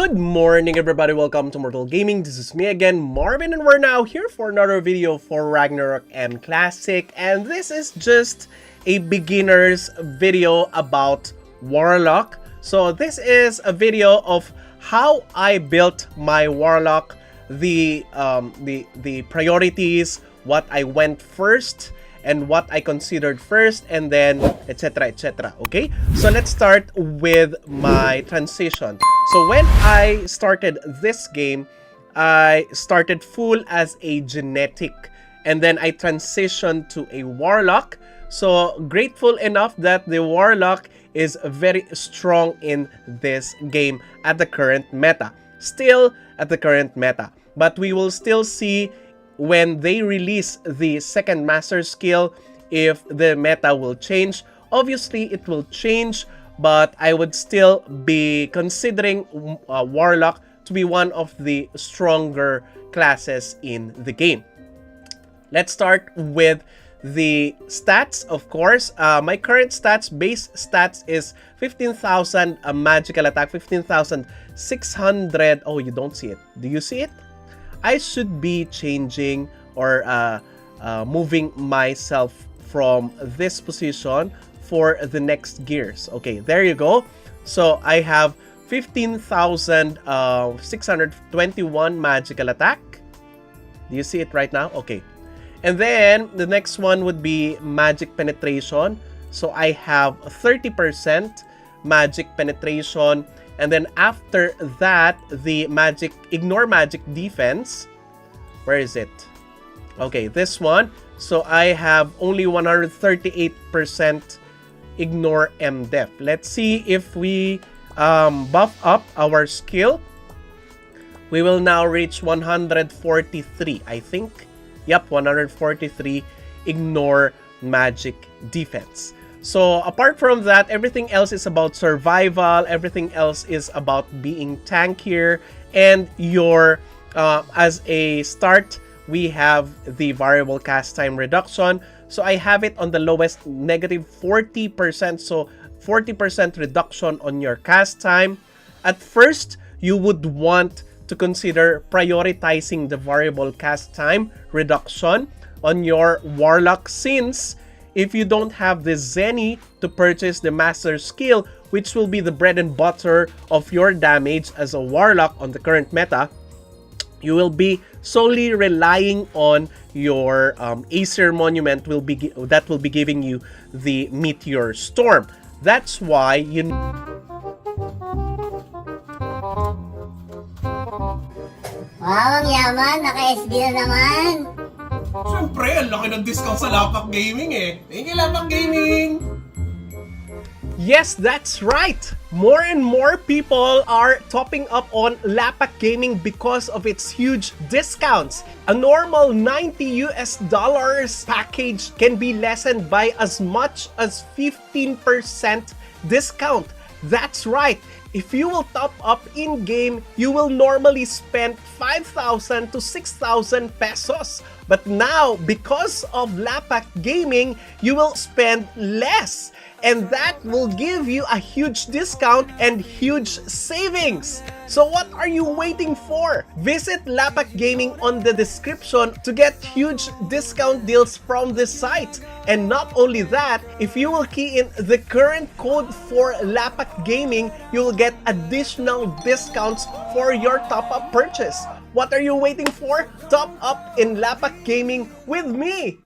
Good morning everybody, welcome to Immortal Gaming. This is me again, Marvin, and we're now here for another video for Ragnarok M Classic. And this is just a beginner's video about Warlock. So this is a video of how I built my Warlock, the priorities, what I went first, and what I considered first, and then etc, etc. Okay, so let's start with my transition. So when I started this game, I started full as a genetic, and then I transitioned to a Warlock. So grateful enough that the Warlock is very strong in this game at the current meta. Still at the current meta, but we will still see when they release the second master skill if the meta will change. Obviously it will change, but I would still be considering Warlock to be one of the stronger classes in the game. Let's start with the stats. Of course, my current stats, base stats, is 15,000 magical attack, 15,600. Oh, you don't see it. Do you see it? I should be changing or moving myself from this position for the next gears. Okay, there you go. So I have 15,621 magical attack. Do you see it right now? Okay. And then the next one would be magic penetration. So I have 30% magic penetration. And then after that, the magic, ignore magic defense. Where is it? Okay, this one. So I have only 138% ignore MDef. Let's see if we buff up our skill. We will now reach 143, I think. Yep, 143 ignore magic defense. So apart from that, everything else is about survival. Everything else is about being tankier. And your, as a start, we have the variable cast time reduction. So I have it on the lowest, negative 40%. So 40% reduction on your cast time. At first, you would want to consider prioritizing the variable cast time reduction on your Warlock, since if you don't have the Zenny to purchase the master skill, which will be the bread and butter of your damage as a Warlock on the current meta, you will be solely relying on your Aeisr monument that will be giving you the Meteor Storm. That's why you... Wow, ang yaman! Naka-SB na naman! Siyempre, ang laki ng discount sa Lapak Gaming eh. Thank you, Lapak Gaming! Yes, that's right! More and more people are topping up on Lapak Gaming because of its huge discounts. A normal $90 package can be lessened by as much as 15% discount. That's right! If you will top up in-game, you will normally spend 5,000 to 6,000 pesos. But now, because of Lapak Gaming, you will spend less. And that will give you a huge discount and huge savings. So what are you waiting for? Visit Lapak Gaming on the description to get huge discount deals from this site. And not only that, if you will key in the current code for Lapak Gaming, you will get additional discounts for your top-up purchase. What are you waiting for? Top up in Lapak Gaming with me!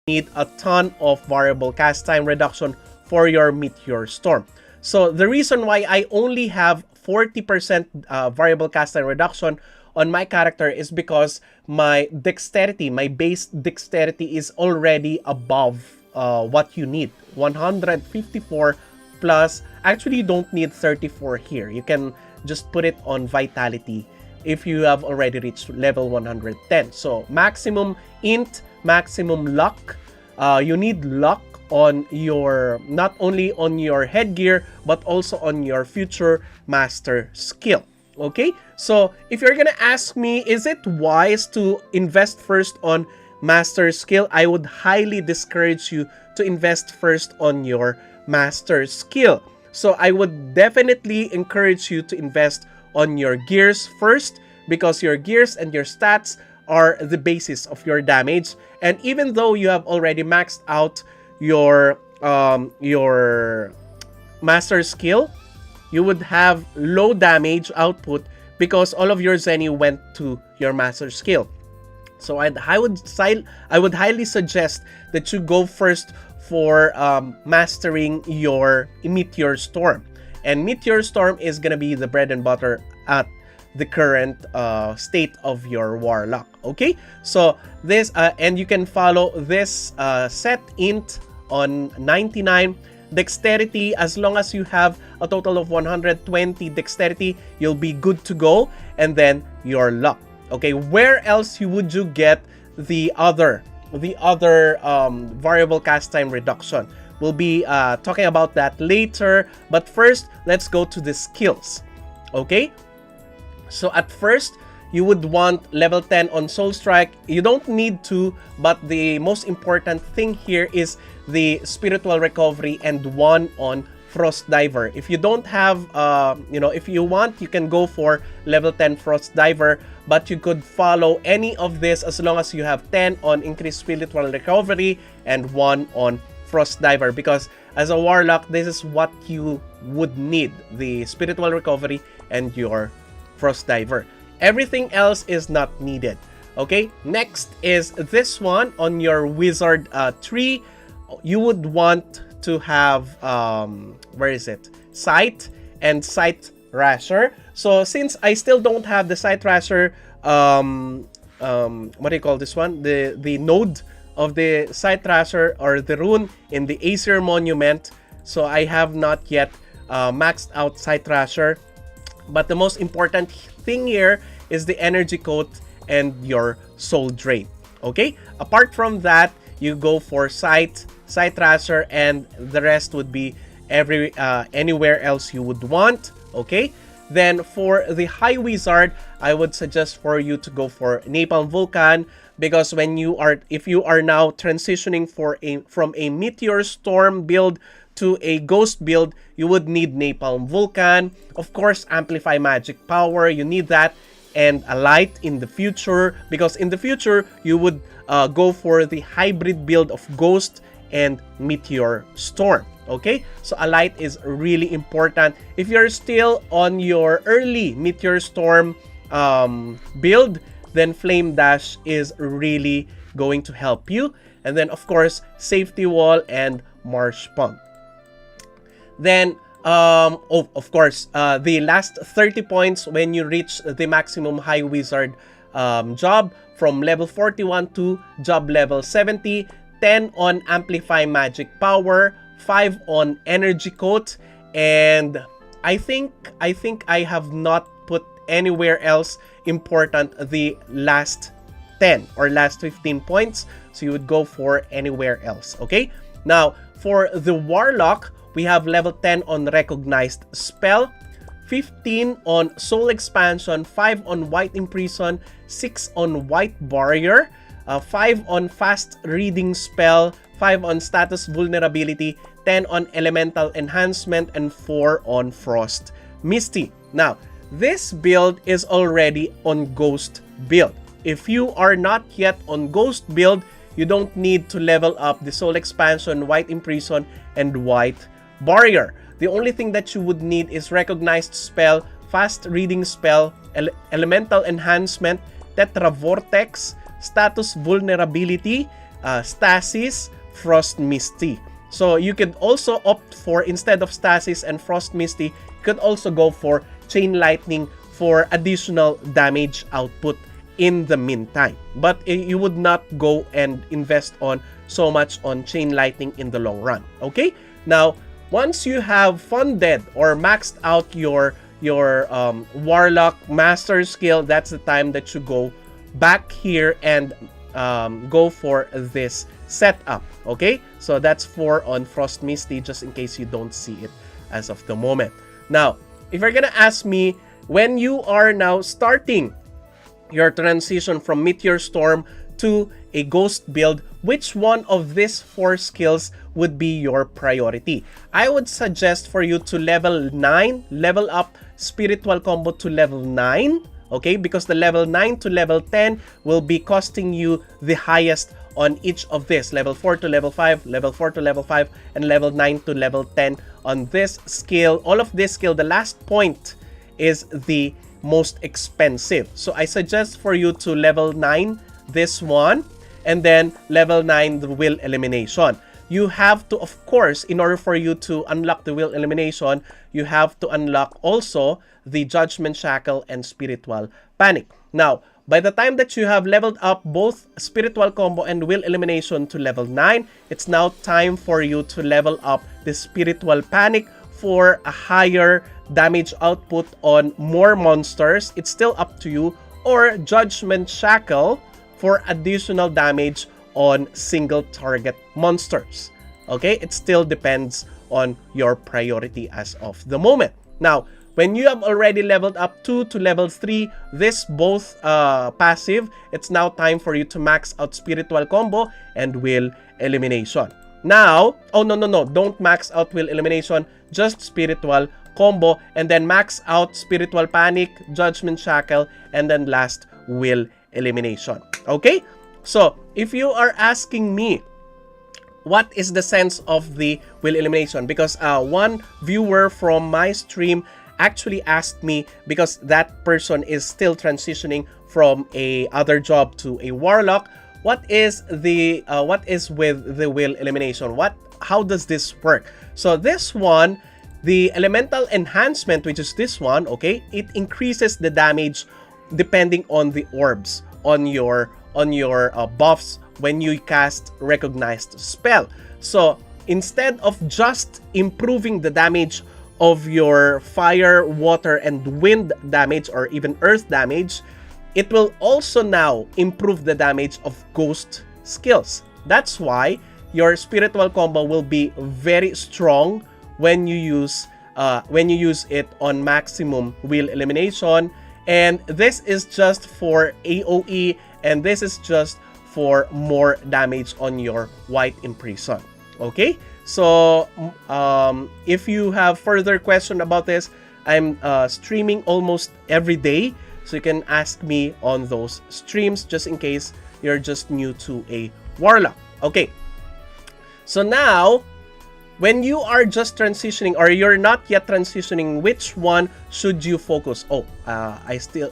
Need a ton of variable cast time reduction for your Meteor Storm. So the reason why I only have 40% variable cast time reduction on my character is because my dexterity, my base dexterity is already above what you need. 154 plus, actually you don't need 34 here. You can just put it on vitality if you have already reached level 110. So maximum int, maximum luck. You need luck on your, not only on your headgear, but also on your future master skill. Okay, so if you're gonna ask me, is it wise to invest first on master skill? I would highly discourage you to invest first on your master skill. So I would definitely encourage you to invest on your gears first, because your gears and your stats are the basis of your damage. And even though you have already maxed out your master skill, you would have low damage output because all of your Zenny went to your master skill. So I would highly suggest that you go first for mastering your Meteor Storm. And Meteor Storm is gonna be the bread and butter at the current state of your Warlock. Okay, so this and you can follow this set int on 99 dexterity. As long as you have a total of 120 dexterity, you'll be good to go. And then your luck. Okay, where else would you get the other variable cast time reduction? We'll be talking about that later, but first let's go to the skills. Okay, so at first you would want level 10 on Soul Strike. You don't need to, but the most important thing here is the spiritual recovery and 1 on Frost Diver. If you don't have, if you want, you can go for level 10 Frost Diver, but you could follow any of this as long as you have 10 on increased spiritual recovery and 1 on Frost Diver, because as a Warlock, this is what you would need, the spiritual recovery and your Frost Diver. Everything else is not needed. Okay, next is this one on your Wizard tree. You would want to have where is it? Sight and Sight Rasher. So since I still don't have the Sight Rasher, what do you call this one? The node of the Sight Rasher, or the rune in the Aeisr monument. So I have not yet maxed out Sight Rasher. But the most important thing here is the energy coat and your soul drain. Okay, apart from that, you go for Sight Rasher, and the rest would be anywhere else you would want. Okay, then for the High Wizard, I would suggest for you to go for Napalm Vulcan, because if you are now transitioning from a Meteor Storm build to a Ghost build, you would need Napalm Vulcan. Of course, Amplify Magic Power, you need that, and a Light in the future, because in the future you would go for the hybrid build of Ghost and Meteor Storm. Okay, so a Light is really important. If you're still on your early Meteor Storm build, then Flame Dash is really going to help you. And then of course, Safety Wall and Marsh Pump. Then of course, the last 30 points when you reach the maximum High Wizard job from level 41 to job level 70, 10 on Amplify Magic Power, 5 on Energy Coat, and I think I have not put anywhere else important the last 10 or last 15 points, so you would go for anywhere else. Okay, now for the Warlock, we have level 10 on Recognized Spell, 15 on Soul Expansion, 5 on White Imprison, 6 on White Barrier, 5 on Fast Reading Spell, 5 on Status Vulnerability, 10 on Elemental Enhancement, and 4 on Frost Misty. Now, this build is already on Ghost build. If you are not yet on Ghost build, you don't need to level up the Soul Expansion, White Imprison, and White Barrier. The only thing that you would need is Recognized Spell, Fast Reading Spell, Elemental Enhancement, Tetra Vortex, Status Vulnerability, Stasis, Frost Misty. So you could also opt for, instead of Stasis and Frost Misty, you could also go for Chain Lightning for additional damage output in the meantime. But you would not go and invest on so much on Chain Lightning in the long run. Okay? Now, once you have funded or maxed out your Warlock Master skill, that's the time that you go back here and go for this setup. Okay, so that's 4 on Frost Misty, just in case you don't see it as of the moment. Now, if you're gonna ask me, when you are now starting your transition from Meteor Storm to a ghost build, which one of these 4 skills would be your priority? I would suggest for you to level up spiritual combo to level 9, okay? Because the level 9 to level 10 will be costing you the highest on each of this. Level 4 to level 5, level 4 to level 5, and level 9 to level 10 on this skill. All of this skill, the last point is the most expensive. So I suggest for you to level 9 this one, and then level 9 the will elimination. You have to, of course, in order for you to unlock the will elimination, you have to unlock also the Judgment Shackle and Spiritual Panic. Now, by the time that you have leveled up both Spiritual Combo and Will Elimination to level 9, it's now time for you to level up the Spiritual Panic for a higher damage output on more monsters. It's still up to you. Or Judgment Shackle for additional damage on single target monsters. Okay, it still depends on your priority as of the moment. Now, when you have already leveled up 2 to level 3, this both passive, it's now time for you to max out Spiritual Combo and Will Elimination. Now, oh no, don't max out Will Elimination, just Spiritual Combo, and then max out Spiritual Panic, Judgment Shackle, and then last Will Elimination. Okay? So, if you are asking me, what is the sense of the Will Elimination? Because one viewer from my stream actually asked me, because that person is still transitioning from a other job to a Warlock, what is with the Will Elimination? How does this work? So this one, the Elemental Enhancement, which is this one, okay, it increases the damage depending on the orbs on your buffs when you cast recognized spell. So instead of just improving the damage of your fire, water, and wind damage, or even earth damage, it will also now improve the damage of ghost skills. That's why your Spiritual Combo will be very strong when you use it on maximum Will Elimination. And this is just for AoE, and this is just for more damage on your White Imprison. Okay? So, if you have further question about this, I'm streaming almost every day. So you can ask me on those streams just in case you're just new to a Warlock. Okay. So now, when you are just transitioning or you're not yet transitioning, which one should you focus? Oh,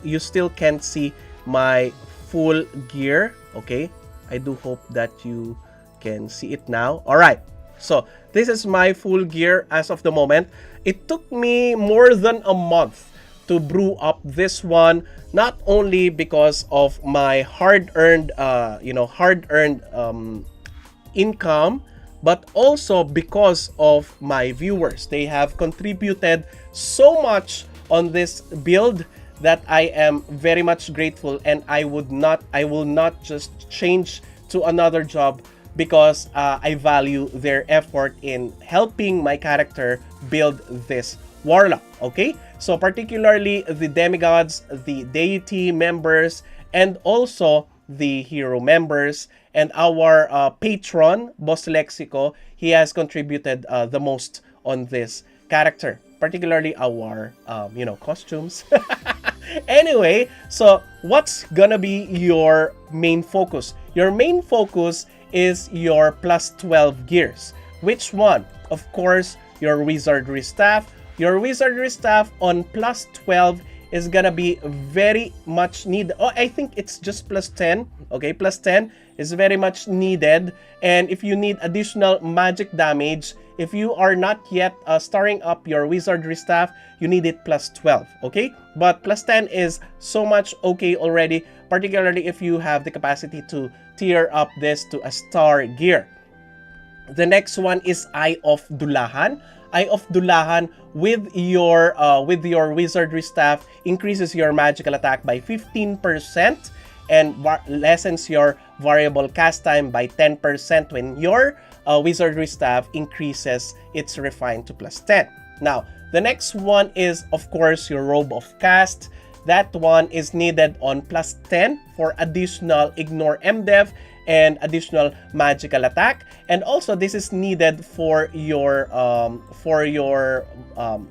you still can't see my full gear. Okay. I do hope that you can see it now. All right. So this is my full gear as of the moment. It took me more than a month to brew up this one, not only because of my hard-earned income, but also because of my viewers. They have contributed so much on this build that I am very much grateful, and I will not just change to another job because I value their effort in helping my character build this Warlock. Okay, so particularly the demigods, the deity members, and also the hero members, and our patron Boss Lexico. He has contributed the most on this character, particularly our costumes. Anyway, so what's gonna be your main focus? Your main focus is your plus 12 gears. Which one? Of course, your Wizardry Staff. Your Wizardry Staff on plus 12 is gonna be very much needed. Oh, I think it's just plus 10. Okay, plus 10 is very much needed. And if you need additional magic damage, if you are not yet starting up your Wizardry Staff, you need it plus 12. Okay, but plus 10 is so much okay already, particularly if you have the capacity to tier up this to a star gear. The next one is Eye of Dulahan. Eye of Dulahan with your Wizardry Staff increases your magical attack by 15% and lessens your variable cast time by 10% when your Wizardry Staff increases its refine to plus 10. Now, the next one is, of course, your Robe of Cast. that one is needed on +10 for additional Ignore MDef and additional magical attack. And also this is needed for your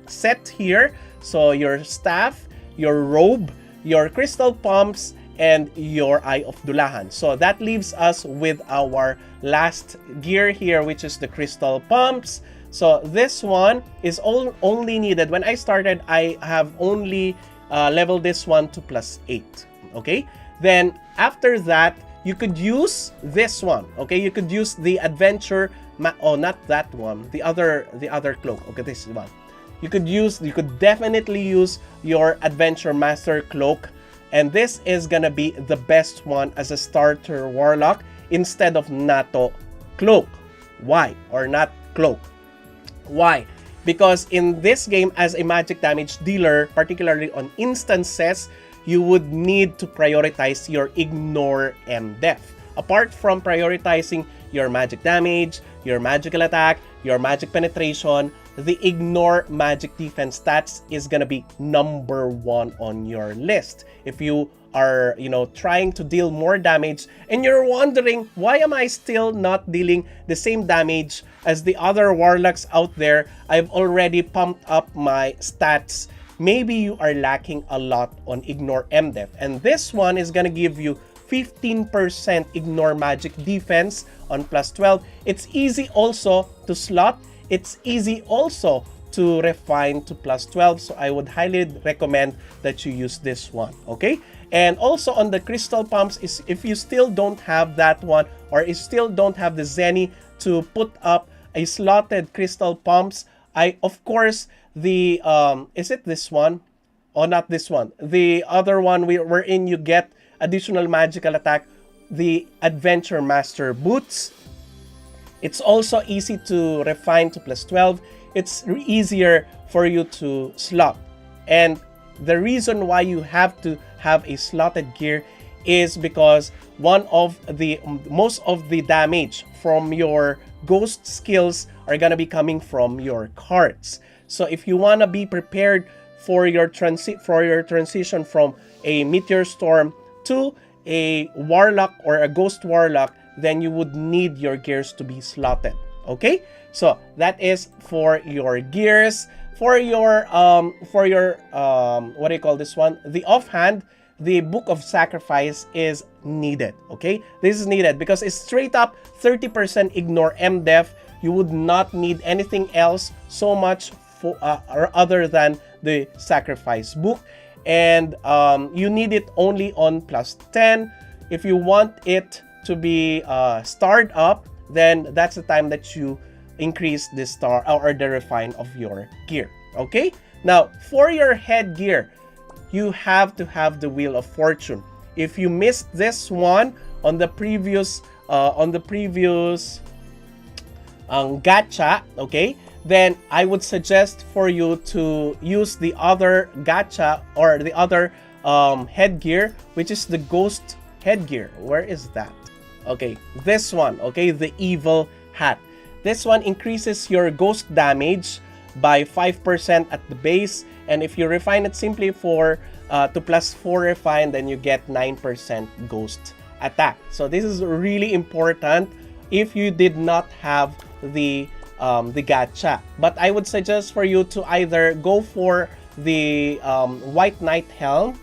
set here. So your staff, your robe, your crystal pumps, and your Eye of Dulahan. So that leaves us with our last gear here, which is the crystal pumps. So this one is only needed. When I started, I have only leveled this one to +8. Okay, then after that you could use this one. Okay, you could use the adventure not that one, the other cloak. Okay, this one you could definitely use your adventure master cloak, and this is gonna be the best one as a starter warlock instead of Nato cloak. Why? Or not cloak? Why? Because in this game, as a magic damage dealer, particularly on instances, you would need to prioritize your Ignore MDef. Apart from prioritizing your magic damage, your magical attack, your magic penetration, the Ignore magic defense stats is gonna be #1 on your list. If you are, trying to deal more damage and you're wondering, why am I still not dealing the same damage as the other warlocks out there? I've already pumped up my stats. Maybe you are lacking a lot on Ignore MDef, and this one is gonna give you 15% Ignore magic defense on +12. It's easy also to slot. It's easy also to refine to +12, so I would highly recommend that you use this one. Okay, and also on the crystal pumps, is if you still don't have that one, or you still don't have the Zenny to put up a slotted crystal pumps, of course the is it this one? Oh, not this one, the other one wherein you get additional magical attack, the adventure master boots. It's also easy to refine to +12. It's easier for you to slot. And the reason why you have to have a slotted gear is because most of the damage from your ghost skills are gonna be coming from your cards. So if you wanna be prepared for your transition from a meteor storm to a warlock or a ghost warlock, then you would need your gears to be slotted. Okay, so that is for your gears. For your what do you call this one, the offhand, the Book of Sacrifice is needed. Okay, this is needed because it's straight up 30% Ignore MDef. You would not need anything else so much or other than the sacrifice book, and you need it only on +10. If you want it to be starred up, then that's the time that you increase the star or the refine of your gear. Okay, now for your headgear, you have to have the Wheel of Fortune. If you missed this one on the previous gacha, okay, then I would suggest for you to use the other gacha or the other headgear, which is the ghost headgear. Where is that? Okay, this one. Okay, the evil hat. This one increases your ghost damage by 5% at the base, and if you refine it simply for to +4 refine, then you get 9% ghost attack. So this is really important if you did not have the gacha. But I would suggest for you to either go for the White Knight helm,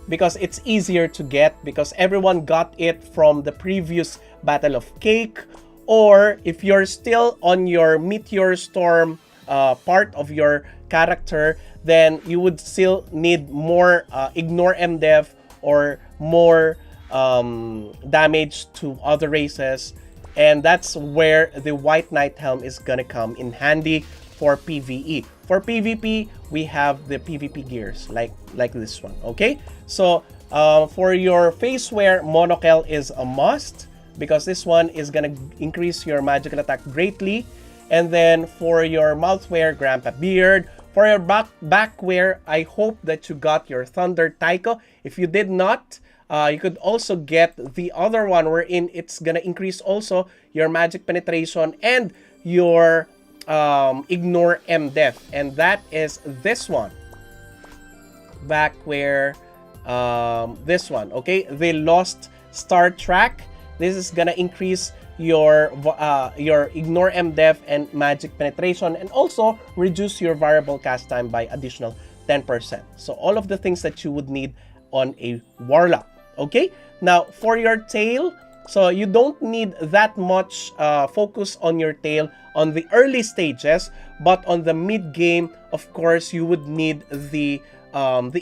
because it's easier to get, because everyone got it from the previous Battle of Cake, or if you're still on your Meteor Storm part of your character, then you would still need more Ignore MDef or more damage to other races, and that's where the White Knight helm is gonna come in handy for PvE. For PvP, we have the PvP gears like this one. Okay, so for your face wear, monocle is a must, because this one is gonna increase your magical attack greatly. And then for your mouth wear, Grandpa Beard. For your back wear, I hope that you got your Thunder Taiko. If you did not, you could also get the other one wherein it's gonna increase also your magic penetration and your Ignore MDef, and that is this one. Back wear, this one, okay, the Lost Star Track. This is gonna increase your Ignore MDef and Magic Penetration, and also reduce your variable cast time by additional 10%. So all of the things that you would need on a Warlock. Okay, now for your tail, so you don't need that much focus on your tail on the early stages, but on the mid game, of course, you would need the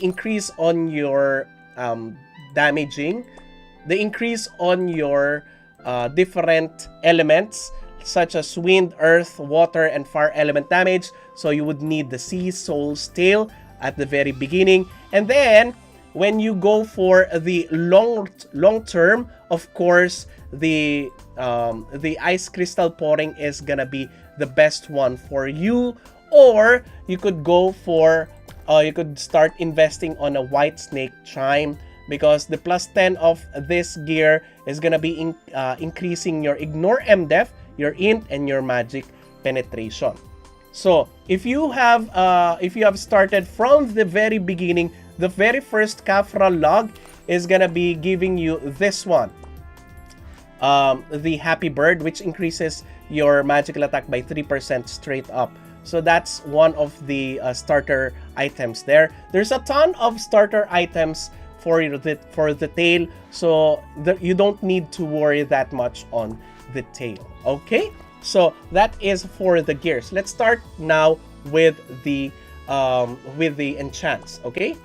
increase on your damaging, the increase on your different elements such as wind, earth, water, and fire element damage. So you would need the Sea Soul's Tail at the very beginning, and then when you go for the long term, of course, the Ice Crystal Pouring is gonna be the best one for you. Or you could go for you could start investing on a White Snake Chime, because the +10 of this gear is gonna be increasing your Ignore MDef, your Int, and your Magic Penetration. So if you have started from the very beginning, the very first Kafra log is gonna be giving you this one, the Happy Bird, which increases your magical attack by 3% straight up. So that's one of the starter items there. There's a ton of starter items for the tail, so you don't need to worry that much on the tail. Okay, so that is for the gears. Let's start now with the enchants. Okay,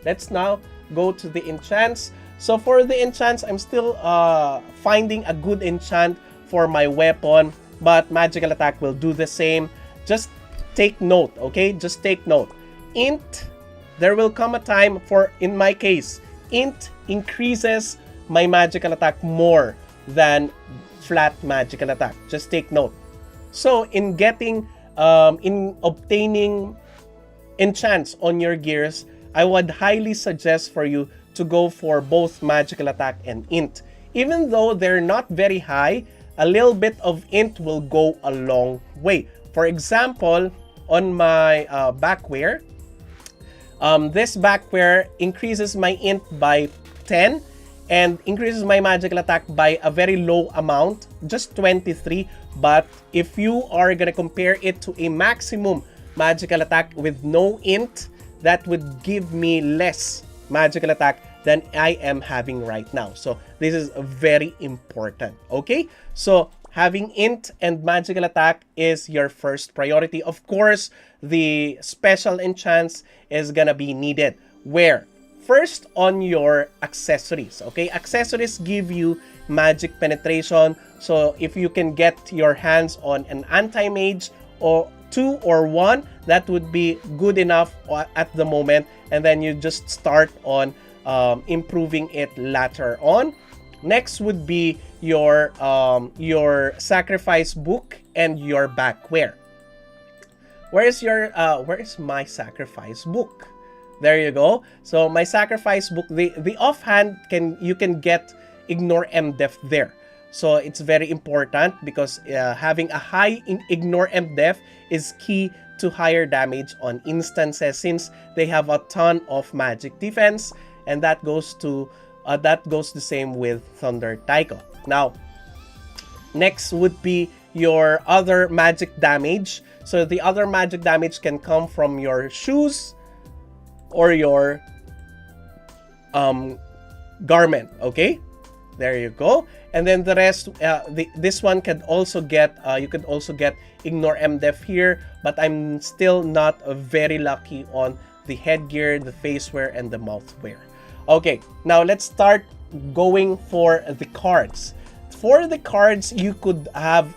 let's now go to the enchants. So for the enchants, I'm still finding a good enchant for my weapon, but magical attack will do the same. Just take note, okay? Just take note. Int, there will come a time for, in my case, Int increases my magical attack more than flat magical attack. Just take note. So in obtaining enchants on your gears, I would highly suggest for you to go for both magical attack and Int. Even though they're not very high, a little bit of Int will go a long way. For example, on my backwear, this backwear increases my Int by 10 and increases my magical attack by a very low amount, just 23. But if you are gonna compare it to a maximum magical attack with no Int, that would give me less magical attack than I am having right now. So this is very important. Okay, so having Int and magical attack is your first priority. Of course, the special enchants is gonna be needed. Where? First, on your accessories. Okay, accessories give you magic penetration. So if you can get your hands on an anti-mage or 2 or 1, that would be good enough at the moment, and then you just start on improving it later on. Next would be your sacrifice book and your backwear. Where is my sacrifice book? There you go. So my sacrifice book, the offhand you can get Ignore MDef there. So it's very important because having a high Ignore MDef is key to higher damage on instances, since they have a ton of magic defense, and that goes the same with Thunder Taiko. Now, next would be your other magic damage. So the other magic damage can come from your shoes or your garment. Okay, there you go. And then the rest, this one can also get, you could also get Ignore MDef here, but I'm still not very lucky on the headgear, the facewear, and the mouthwear. Okay, now let's start going for the cards. For the cards, you could have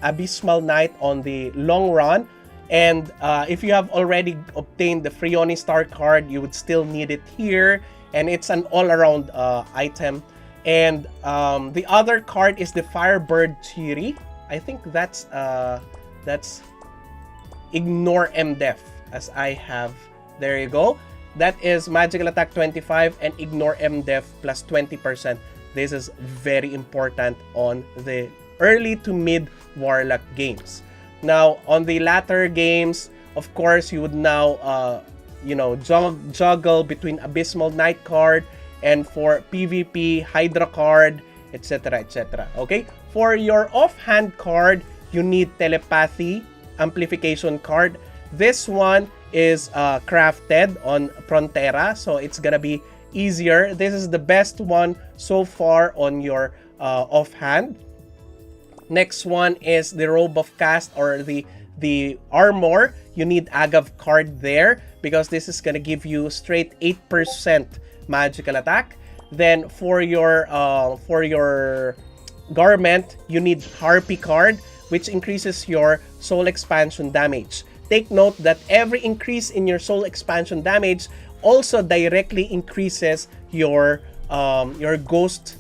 Abysmal Knight on the long run, and if you have already obtained the Freoni Star card, you would still need it here, and it's an all-around item. And the other card is the Firebird Chiri. I think that's Ignore MDef, as I have. There you go. That is magical attack 25 and Ignore MDef plus 20%. This is very important on the early to mid Warlock games. Now, on the latter games, of course, you would now juggle between Abysmal Knight card, and for PvP, Hydra card, etc., etc. Okay? For your offhand card, you need Telepathy Amplification card. This one is crafted on Frontera, so it's gonna be easier. This is the best one so far on your offhand. Next one is the Robe of Cast, or the armor. You need Agav card there because this is gonna give you straight 8% magical attack. Then for your garment, you need Harpy card, which increases your soul expansion damage. Take note that every increase in your soul expansion damage also directly increases your ghost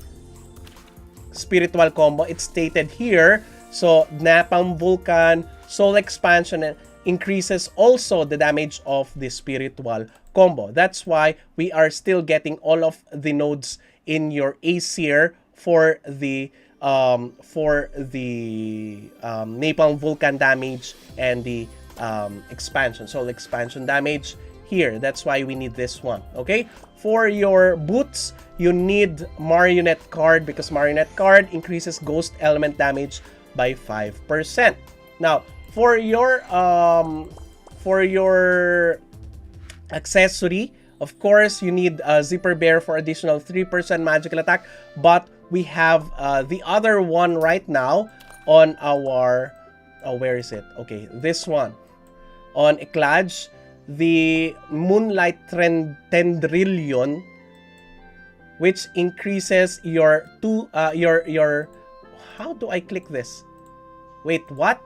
spiritual combo. It's stated here. So Napalm Vulcan, soul expansion increases also the damage of the spiritual combo. That's why we are still getting all of the nodes in your Aeisr for the Napalm Vulcan damage and the soul expansion damage here. That's why we need this one. Okay, for your boots, you need Marionette card because Marionette card increases ghost element damage by 5%. Now for your accessory, of course, you need Zipper Bear for additional 3% magical attack, but we have the other one right now on our where is it? Okay, this one on Eclage, the Moonlight Tendrillion, which increases your how do I click this? Wait, what?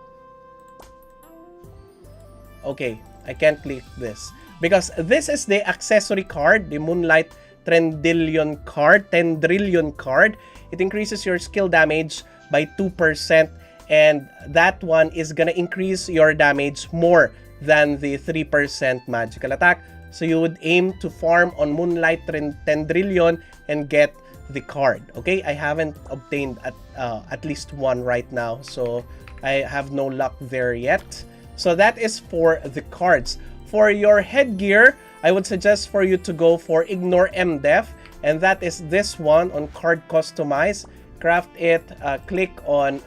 Okay, I can't click this because this is the accessory card, the Moonlight Tendrillion card. It increases your skill damage by 2%, and that one is gonna increase your damage more than the 3% magical attack. So you would aim to farm on Moonlight Tendrillion and get the card. Okay, I haven't obtained at least one right now, so I have no luck there yet. So that is for the cards. For your headgear, I would suggest for you to go for Ignore MDef, and that is this one on Card Customize. Craft it, click on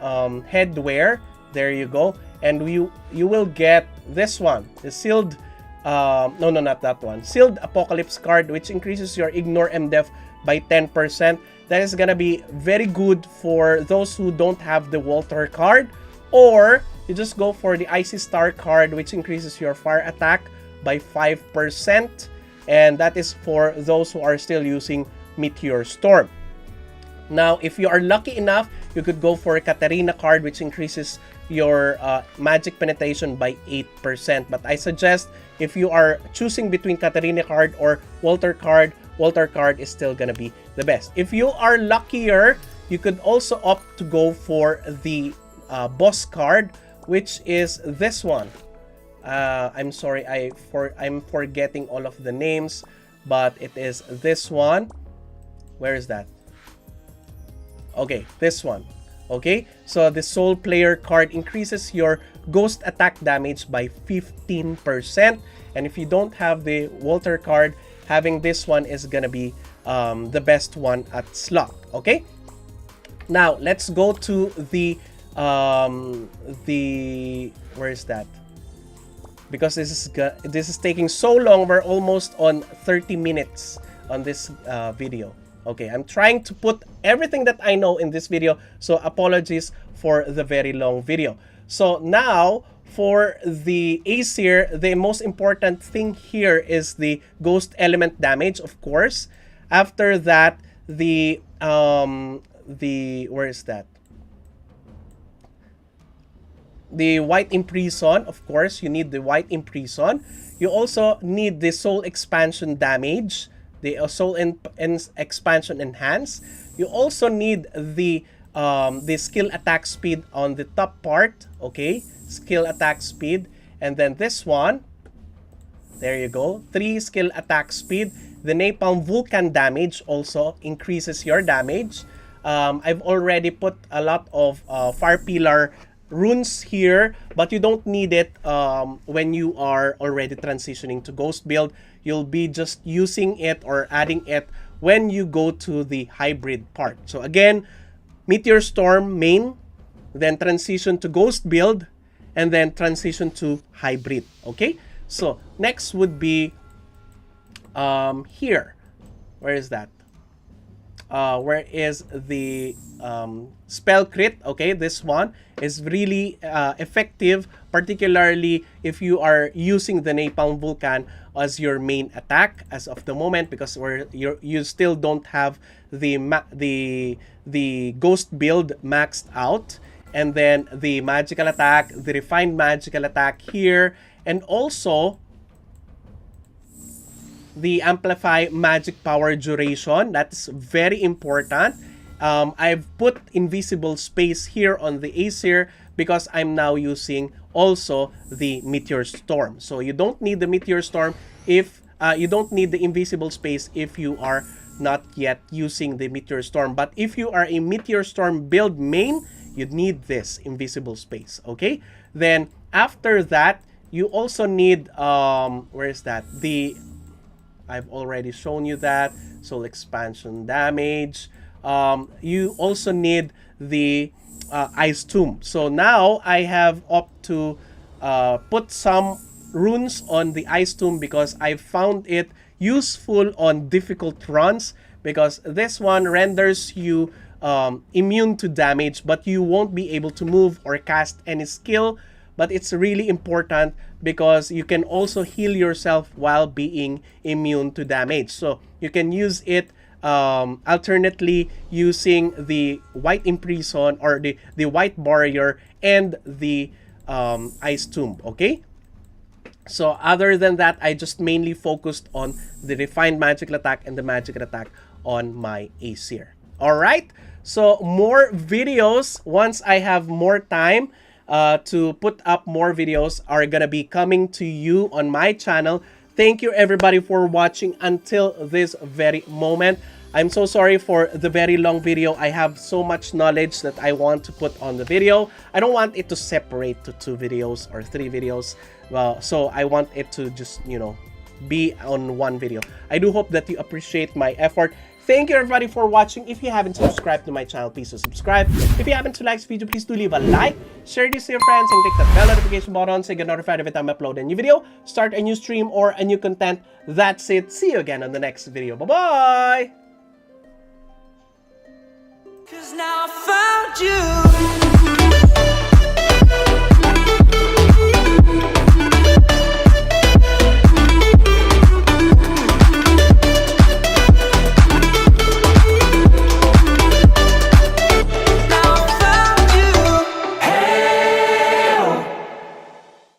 headwear, there you go, and you will get this one, the Sealed, no, not that one, Sealed Apocalypse card, which increases your Ignore MDef by 10%. That is gonna be very good for those who don't have the Walter card, or you just go for the Icy Star card, which increases your fire attack by 5%, and that is for those who are still using Meteor Storm. Now, if you are lucky enough, you could go for a Katarina card, which increases your magic penetration by 8%. But I suggest if you are choosing between Katarina card or Walter card is still gonna be the best. If you are luckier, you could also opt to go for the boss card, which is this one. I'm sorry, I'm forgetting all of the names, but it is this one. Where is that? Okay, this one. Okay, so the Soul Player card increases your ghost attack damage by 15%. And if you don't have the Walter card, having this one is gonna be the best one at slot. Okay, now let's go to the where is that? Because this is taking so long. We're almost on 30 minutes on this video. Okay, I'm trying to put everything that I know in this video, so apologies for the very long video. So now, for the Aeisr, the most important thing here is the ghost element damage, of course. After that, where is that? The White Imprison, of course, you need the White Imprison. You also need the Soul Expansion damage, the Soul Expansion Enhance. You also need the skill attack speed on the top part, okay? Skill attack speed. And then this one, there you go, 3 skill attack speed. The Napalm Vulcan damage also increases your damage. I've already put a lot of Fire Pillar runes here, but you don't need it when you are already transitioning to Ghost build. You'll be just using it or adding it when you go to the hybrid part. So again, Meteor Storm main, then transition to Ghost build, and then transition to hybrid. Okay, so next would be here. Where is that? Where is the spell crit? Okay, this one is really effective, particularly if you are using the Napalm Vulcan as your main attack as of the moment, because you still don't have the Ghost build maxed out. And then the magical attack, the refined magical attack here, and also the amplify magic power duration. That's very important. I've put invisible space here on the Aeisr because I'm now using also the Meteor Storm. So you don't need the Meteor Storm if you don't need the invisible space if you are not yet using the Meteor Storm. But if you are a Meteor Storm build main, you need this invisible space. Okay, then after that you also need where is that? I've already shown you that soul expansion damage. You also need the Ice Tomb. So now I have opted to put some runes on the Ice Tomb because I found it useful on difficult runs, because this one renders you immune to damage, but you won't be able to move or cast any skill. But it's really important because you can also heal yourself while being immune to damage. So you can use it alternately using the White Imprison or the White Barrier and the Ice Tomb. Okay? So other than that, I just mainly focused on the refined magical attack and the magical attack on my Aeisr. Alright? So more videos once I have more time to put up more videos are gonna be coming to you on my channel. Thank you everybody for watching until this very moment. I'm so sorry for the very long video. I have so much knowledge that I want to put on the video. I don't want it to separate to 2 videos or 3 videos. Well, so I want it to just, you know, be on one video. I do hope that you appreciate my effort. Thank you everybody for watching. If you haven't subscribed to my channel, please do subscribe. If you haven't liked this video, please do leave a like, share this to your friends, and click the bell notification button so you get notified every time I upload a new video, start a new stream, or a new content. That's it. See you again on the next video. Bye-bye! 'Cause now I found you.